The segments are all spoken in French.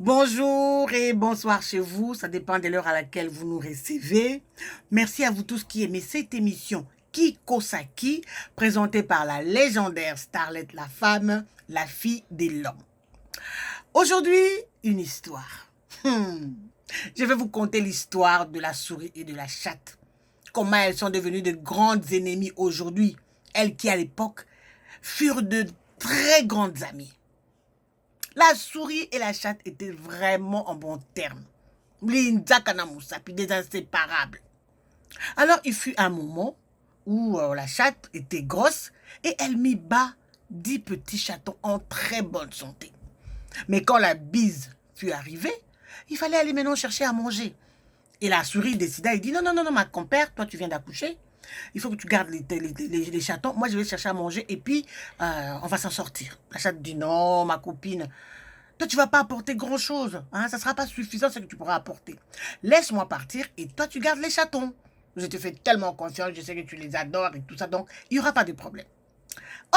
Bonjour et bonsoir chez vous, ça dépend de l'heure à laquelle vous nous recevez. Merci à vous tous qui aimez cette émission Kikosaki, présentée par la légendaire starlet La Femme, la fille des l'homme. Aujourd'hui, une histoire. Je vais vous conter l'histoire de la souris et de la chatte. Comment elles sont devenues de grandes ennemies aujourd'hui. Elles qui, à l'époque, furent de très grandes amies. La souris et la chatte étaient vraiment en bon terme. Des inséparables. Alors, il fut un moment où la chatte était grosse et elle mit bas 10 petits chatons en très bonne santé. Mais quand la bise fut arrivée, il fallait aller maintenant chercher à manger. Et la souris décida, il dit, non, ma compère, toi tu viens d'accoucher, il faut que tu gardes les chatons, moi je vais chercher à manger et puis on va s'en sortir. La chatte dit, non, ma copine, toi tu vas pas apporter grand chose, hein, ça sera pas suffisant ce que tu pourras apporter. Laisse-moi partir et toi tu gardes les chatons. Je te fais tellement confiance, je sais que tu les adores et tout ça, donc il n'y aura pas de problème.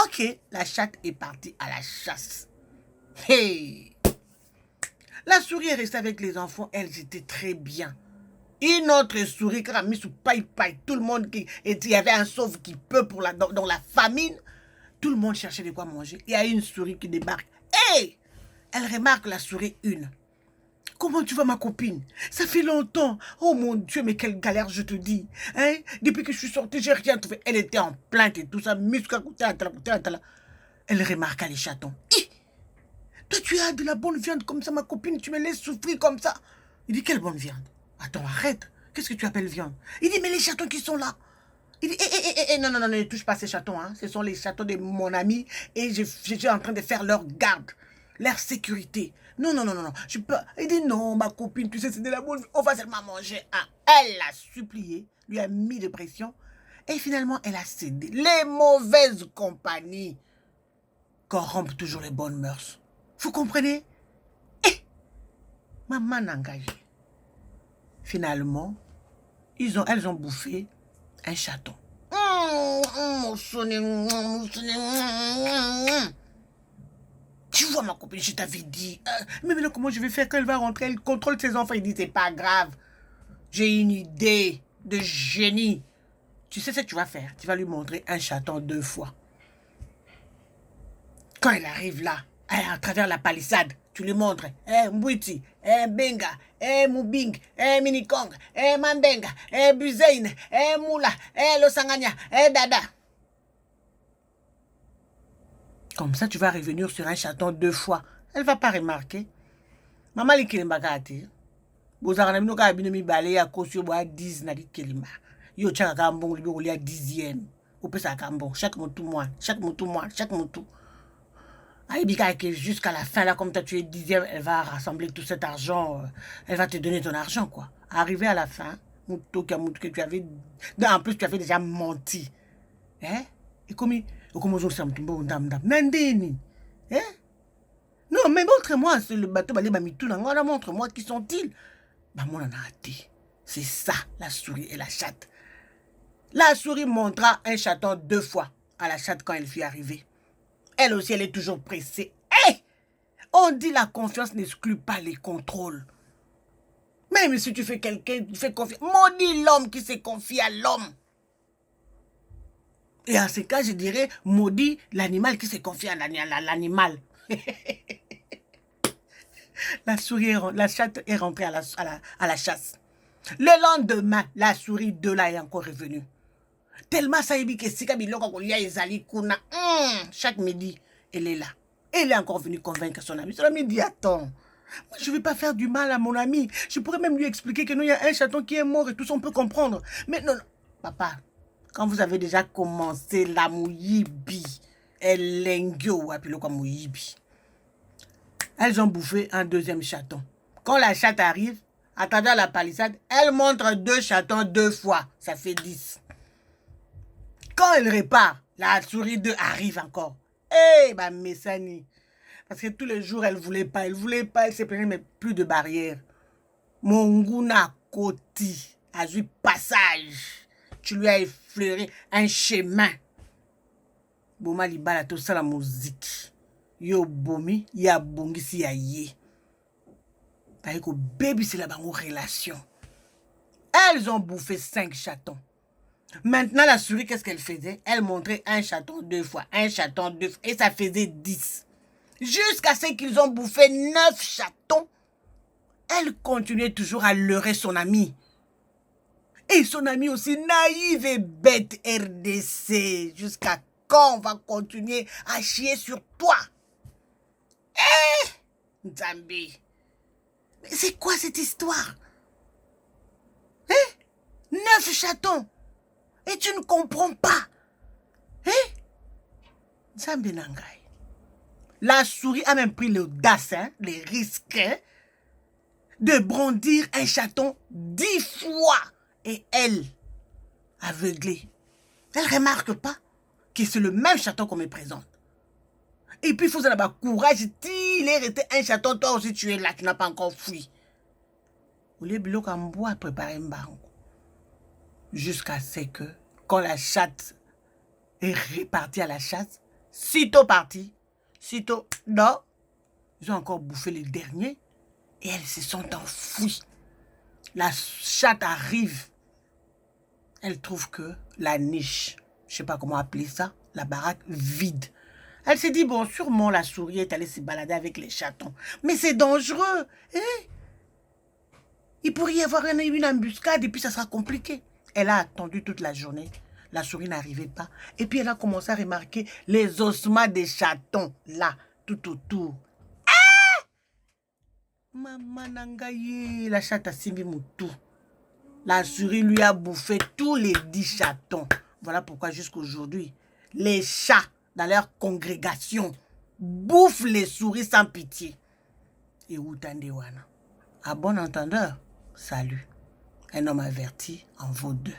Ok, la chatte est partie à la chasse. Hey! La souris est restée avec les enfants, elles étaient très bien. Une autre souris qui a mis sous paille, tout le monde il y avait un sauve qui peut pour dans la famine. Tout le monde cherchait de quoi manger. Il y a une souris qui débarque. Hey! Elle remarque la souris une. Comment tu vas, ma copine? Ça fait longtemps. Oh mon Dieu, mais quelle galère, je te dis. Hein? Depuis que je suis sortie, j'ai rien trouvé. Elle était en plainte et tout ça. Elle remarqua les chatons. Toi, tu as de la bonne viande comme ça, ma copine. Tu me laisses souffrir comme ça. Il dit, quelle bonne viande? Attends, arrête. Qu'est-ce que tu appelles viande? Il dit, mais les chatons qui sont là. Il dit, non, ne touche pas ces chatons. Hein. Ce sont les chatons de mon ami et je suis en train de faire leur garde, leur sécurité. Non. Je peux... Il dit, non, ma copine, tu sais, c'est de la bonne... On va seulement manger. Ah, elle l'a supplié, lui a mis de pression et finalement, elle a cédé. Les mauvaises compagnies corrompent toujours les bonnes mœurs. Vous comprenez? Maman engagée. Finalement, elles ont bouffé un chaton. Tu vois, ma copine, je t'avais dit. Mais maintenant, comment je vais faire quand elle va rentrer? Elle contrôle ses enfants. Il dit, c'est pas grave. J'ai une idée de génie. Tu sais ce que tu vas faire? Tu vas lui montrer un chaton 2 fois. Quand elle arrive là, à travers la palissade, tu lui montres, Mbwiti, Benga, Mubing, Minikong, Mandenga, Buzeine, Moula, Losanganya, Dada. Comme ça, tu vas revenir sur un chaton 2 fois. Elle ne va pas remarquer. Maman li kelimba kati. Bozara na ka bino mi bale ya kosio bo 10 na li kelimba. Yo chaka kambon li bo li a 10e. Opesa kambon, chaque motu. Aïbika, jusqu'à la fin, là, comme toi tu es 10e, elle va rassembler tout cet argent, elle va te donner ton argent, quoi. Arrivé à la fin, que tu avais, en plus tu avais déjà menti. Hein? Et comme Nandini. Hein? Non, mais montre-moi, le bateau, montre-moi qui sont-ils. C'est ça, la souris et la chatte. La souris montra un chaton 2 fois à la chatte quand elle fut arrivée. Elle aussi, elle est toujours pressée. Hey! On dit la confiance n'exclut pas les contrôles. Même si tu fais quelqu'un, tu fais confiance. Maudit l'homme qui se confie à l'homme. Et en ce cas, je dirais, maudit l'animal qui se confie à l'animal. La chatte est rentrée à la chasse. Le lendemain, la souris 2 là est encore revenue. Tellement ça y que si chaque midi, elle est là. Elle est encore venue convaincre son ami. Son ami dit, attends, moi, je ne vais pas faire du mal à mon ami. Je pourrais même lui expliquer que non, il y a un chaton qui est mort et tout ça, on peut comprendre. Mais non, papa, quand vous avez déjà commencé la mouyibi, elles ont bouffé un 2e chaton. Quand la chatte arrive, à travers la palissade, elle montre 2 chatons 2 fois. Ça fait 10. Quand elle repart, la souris 2 arrive encore. Messani. Parce que tous les jours, elle voulait pas, elle s'est plaignée, mais plus de barrière. Monguna Koti a eu passage. Tu lui as effleuré un chemin. Boma libala tout ça la musique. Yo bomi, ya bongisi ya ye. Avec que baby, c'est la relation. Elles ont bouffé 5 chatons. Maintenant, la souris, qu'est-ce qu'elle faisait? Elle montrait un chaton 2 fois, un chaton 2 fois, et ça faisait 10. Jusqu'à ce qu'ils ont bouffé 9 chatons. Elle continuait toujours à leurrer son ami. Et son ami aussi, naïve et bête RDC. Jusqu'à quand on va continuer à chier sur toi? Eh, Nzambi. Mais c'est quoi cette histoire? 9 chatons. Et tu ne comprends pas. Nzambi Nangai. La souris a même pris l'audace, les risques, de brandir un chaton 10 fois. Et elle, aveuglée, elle remarque pas que c'est le même chaton qu'on me présente. Et puis il faut ça là-bas courage, il est resté un chaton, toi aussi tu es là, tu n'as pas encore fui. Vous voulez bilo comme bois préparer un banc. Jusqu'à ce que, quand la chatte est repartie à la chasse, sitôt partie, sitôt, non, ils ont encore bouffé les derniers et elles se sont enfouies. La chatte arrive. Elle trouve que la niche, je ne sais pas comment appeler ça, la baraque vide. Elle s'est dit, bon, sûrement la souris est allée se balader avec les chatons. Mais c'est dangereux. Il pourrait y avoir une embuscade et puis ça sera compliqué. Elle a attendu toute la journée. La souris n'arrivait pas. Et puis elle a commencé à remarquer les ossements des chatons, là, tout autour. Maman Nangaye, la chatte a simbi moutou. La souris lui a bouffé tous les 10 chatons. Voilà pourquoi jusqu'aujourd'hui, les chats dans leur congrégation bouffent les souris sans pitié. Et Outandewana. À bon entendeur, salut. Un homme averti en vaut 2.